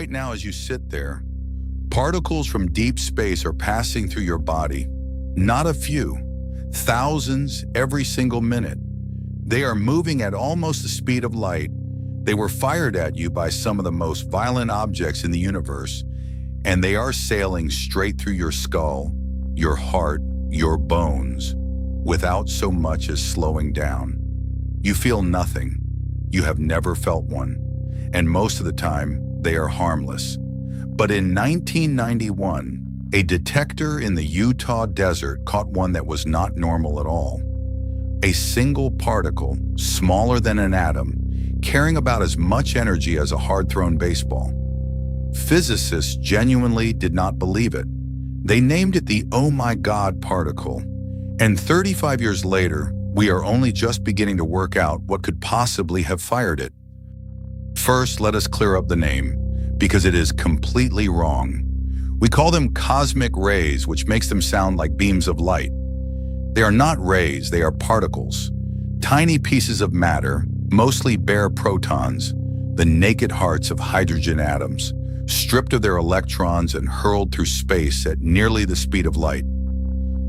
right now, as you sit there, particles from deep space are passing through your body. Not a few, thousands every single minute. They are moving at almost the speed of light. They were fired at you by some of the most violent objects in the universe, and they are sailing straight through your skull, your heart, your bones, without so much as slowing down. You feel nothing. You have never felt one, and most of the time, they are harmless. But in 1991, a detector in the Utah desert caught one that was not normal at all. A single particle, smaller than an atom, carrying about as much energy as a hard-thrown baseball. Physicists genuinely did not believe it. They named it the "oh my God" particle. And 35 years later, we are only just beginning to work out what could possibly have fired it. First, let us clear up the name, because it is completely wrong. We call them cosmic rays, which makes them sound like beams of light. They are not rays, they are particles. Tiny pieces of matter, mostly bare protons, the naked hearts of hydrogen atoms, stripped of their electrons and hurled through space at nearly the speed of light.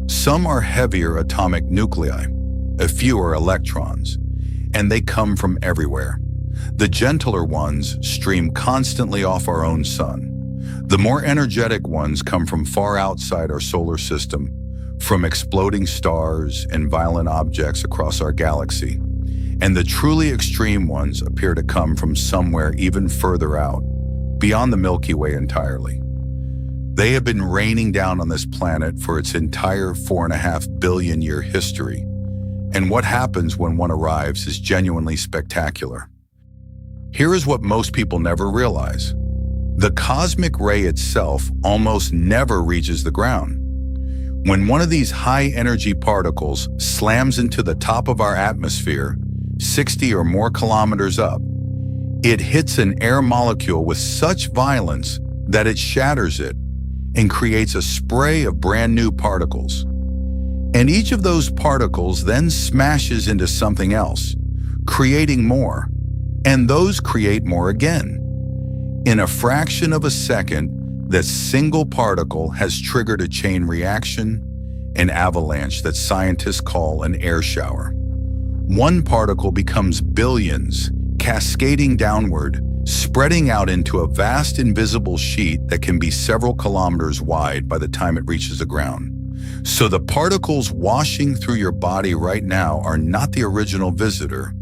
Some are heavier atomic nuclei, a few are electrons, and they come from everywhere. The gentler ones stream constantly off our own sun. The more energetic ones come from far outside our solar system, from exploding stars and violent objects across our galaxy. And the truly extreme ones appear to come from somewhere even further out, beyond the Milky Way entirely. They have been raining down on this planet for its entire 4.5 billion year history. And what happens when one arrives is genuinely spectacular. Here is what most people never realize. The cosmic ray itself almost never reaches the ground. When one of these high-energy particles slams into the top of our atmosphere, 60 or more kilometers up, it hits an air molecule with such violence that it shatters it and creates a spray of brand new particles. And each of those particles then smashes into something else, creating more, and those create more again. In a fraction of a second, that single particle has triggered a chain reaction, an avalanche that scientists call an air shower. One particle becomes billions, cascading downward, spreading out into a vast invisible sheet that can be several kilometers wide by the time it reaches the ground. So the particles washing through your body right now are not the original visitor.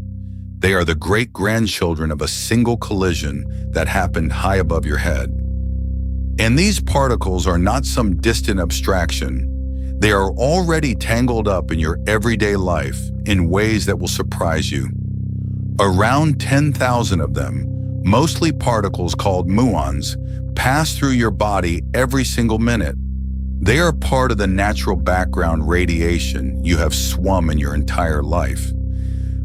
They are the great-grandchildren of a single collision that happened high above your head. And these particles are not some distant abstraction. They are already tangled up in your everyday life in ways that will surprise you. Around 10,000 of them, mostly particles called muons, pass through your body every single minute. They are part of the natural background radiation you have swum in your entire life.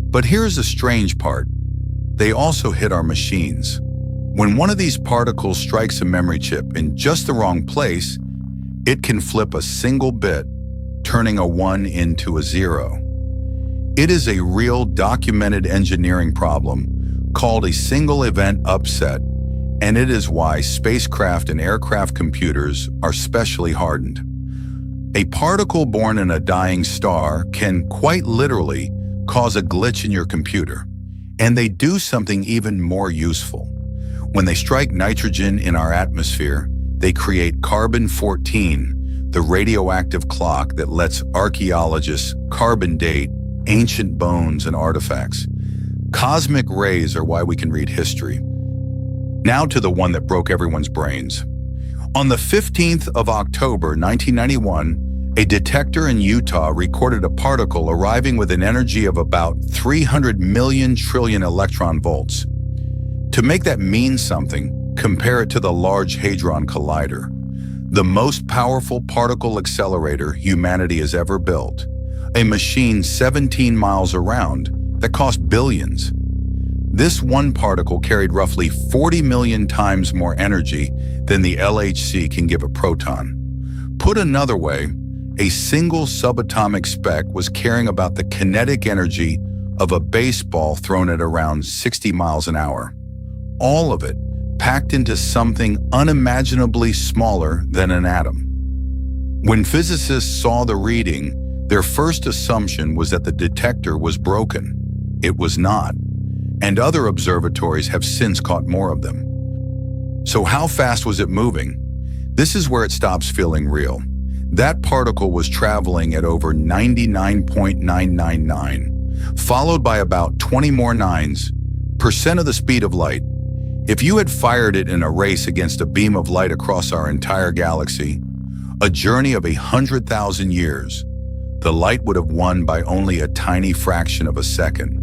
But here's the strange part. They also hit our machines. When one of these particles strikes a memory chip in just the wrong place, it can flip a single bit, turning a 1 into a 0. It is a real documented engineering problem called a single event upset, and it is why spacecraft and aircraft computers are specially hardened. A particle born in a dying star can quite literally cause a glitch in your computer, and they do something even more useful. When they strike nitrogen in our atmosphere, they create carbon-14, the radioactive clock that lets archaeologists carbon date ancient bones and artifacts. Cosmic rays are why we can read history. Now to the one that broke everyone's brains. On the 15th of October, 1991, a detector in Utah recorded a particle arriving with an energy of about 300 million trillion electron volts. To make that mean something, compare it to the Large Hadron Collider, the most powerful particle accelerator humanity has ever built, a machine 17 miles around that cost billions. This one particle carried roughly 40 million times more energy than the LHC can give a proton. Put another way, a single subatomic speck was carrying about the kinetic energy of a baseball thrown at around 60 miles an hour. All of it, packed into something unimaginably smaller than an atom. When physicists saw the reading, their first assumption was that the detector was broken. It was not, and other observatories have since caught more of them. So how fast was it moving? This is where it stops feeling real. That particle was traveling at over 99.999, followed by about 20 more nines, % of the speed of light. If you had fired it in a race against a beam of light across our entire galaxy, a journey of 100,000 years, the light would have won by only a tiny fraction of a second.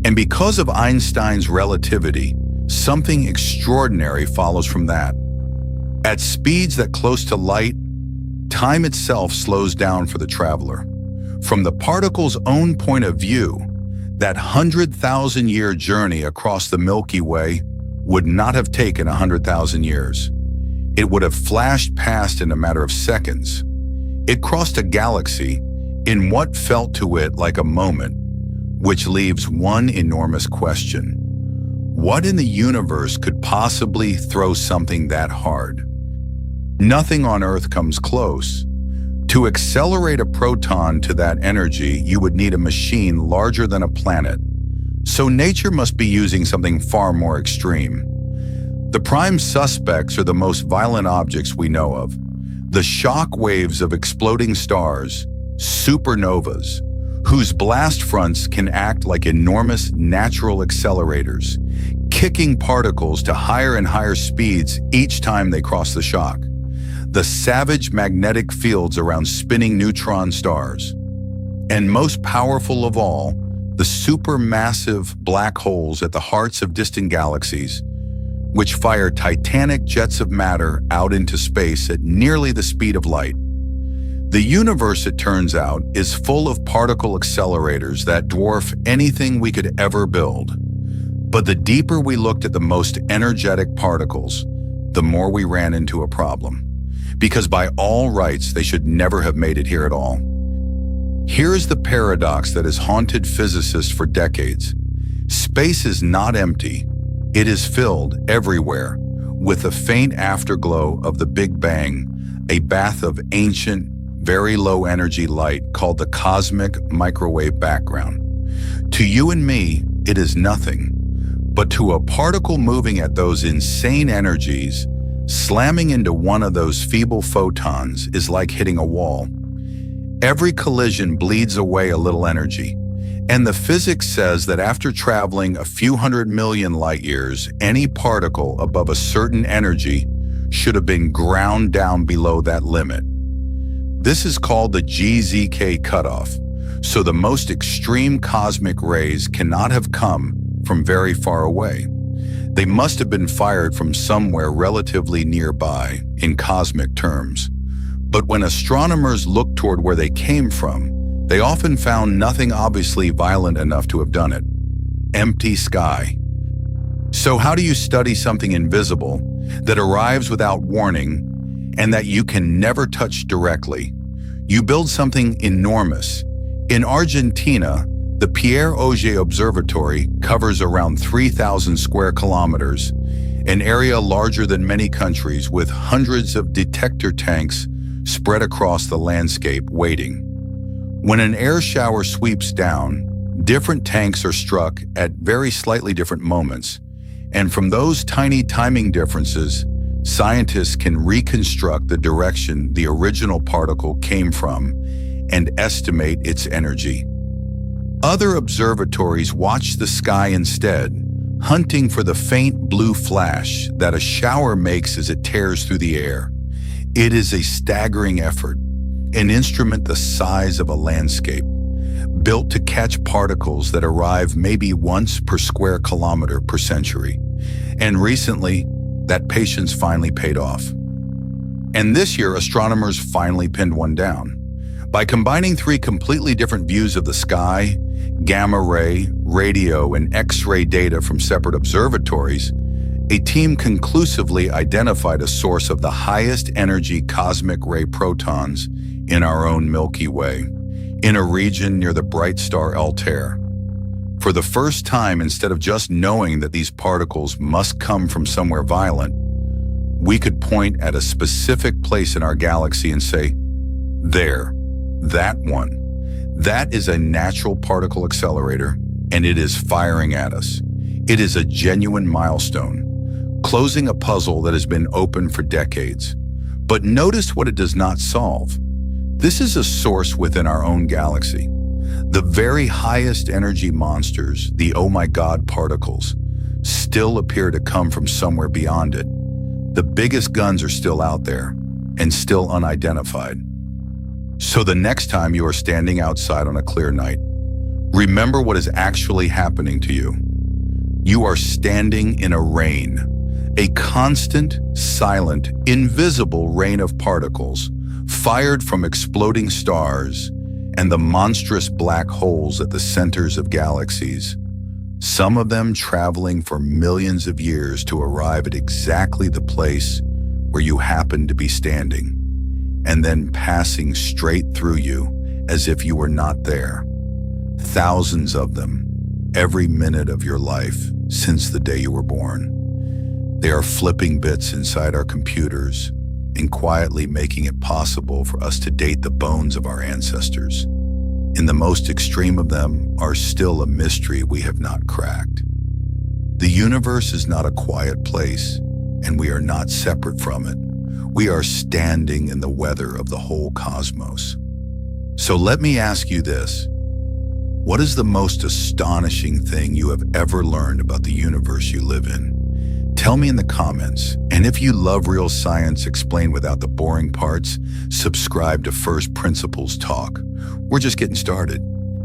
And because of Einstein's relativity, something extraordinary follows from that. At speeds that close to light, time itself slows down for the traveler. From the particle's own point of view, that 100,000-year journey across the Milky Way would not have taken 100,000 years. It would have flashed past in a matter of seconds. It crossed a galaxy in what felt to it like a moment, which leaves one enormous question. What in the universe could possibly throw something that hard? Nothing on Earth comes close. To accelerate a proton to that energy, you would need a machine larger than a planet. So nature must be using something far more extreme. The prime suspects are the most violent objects we know of. The shock waves of exploding stars, supernovas, whose blast fronts can act like enormous natural accelerators, kicking particles to higher and higher speeds each time they cross the shock. The savage magnetic fields around spinning neutron stars. And most powerful of all, the supermassive black holes at the hearts of distant galaxies, which fire titanic jets of matter out into space at nearly the speed of light. The universe, it turns out, is full of particle accelerators that dwarf anything we could ever build. But the deeper we looked at the most energetic particles, the more we ran into a problem. Because by all rights, they should never have made it here at all. Here is the paradox that has haunted physicists for decades. Space is not empty. It is filled everywhere with the faint afterglow of the Big Bang, a bath of ancient, very low-energy light called the cosmic microwave background. To you and me, it is nothing. But to a particle moving at those insane energies, slamming into one of those feeble photons is like hitting a wall. Every collision bleeds away a little energy. And the physics says that after traveling a few 100 million light years, any particle above a certain energy should have been ground down below that limit. This is called the GZK cutoff. So the most extreme cosmic rays cannot have come from very far away. They must have been fired from somewhere relatively nearby in cosmic terms. But when astronomers looked toward where they came from, they often found nothing obviously violent enough to have done it. Empty sky. So how do you study something invisible that arrives without warning and that you can never touch directly? You build something enormous. In Argentina, the Pierre Auger Observatory covers around 3,000 square kilometers, an area larger than many countries with hundreds of detector tanks spread across the landscape waiting. When an air shower sweeps down, different tanks are struck at very slightly different moments, and from those tiny timing differences, scientists can reconstruct the direction the original particle came from and estimate its energy. Other observatories watch the sky instead, hunting for the faint blue flash that a shower makes as it tears through the air. It is a staggering effort, an instrument the size of a landscape, built to catch particles that arrive maybe once per square kilometer per century. And recently, that patience finally paid off. And this year, astronomers finally pinned one down. By combining 3 completely different views of the sky, gamma ray, radio, and X-ray data from separate observatories, a team conclusively identified a source of the highest energy cosmic ray protons in our own Milky Way, in a region near the bright star Altair. For the first time, instead of just knowing that these particles must come from somewhere violent, we could point at a specific place in our galaxy and say, there, that one. That is a natural particle accelerator, and it is firing at us. It is a genuine milestone, closing a puzzle that has been open for decades. But notice what it does not solve. This is a source within our own galaxy. The very highest energy monsters, the oh my god particles, still appear to come from somewhere beyond it. The biggest guns are still out there and still unidentified. So the next time you are standing outside on a clear night, remember what is actually happening to you. You are standing in a rain, a constant, silent, invisible rain of particles fired from exploding stars and the monstrous black holes at the centers of galaxies, some of them traveling for millions of years to arrive at exactly the place where you happen to be standing, and then passing straight through you as if you were not there. Thousands of them, every minute of your life since the day you were born. They are flipping bits inside our computers and quietly making it possible for us to date the bones of our ancestors. And the most extreme of them are still a mystery we have not cracked. The universe is not a quiet place, and we are not separate from it. We are standing in the weather of the whole cosmos. So let me ask you this. What is the most astonishing thing you have ever learned about the universe you live in? Tell me in the comments, and if you love real science explained without the boring parts, subscribe to First Principles Talk. We're just getting started.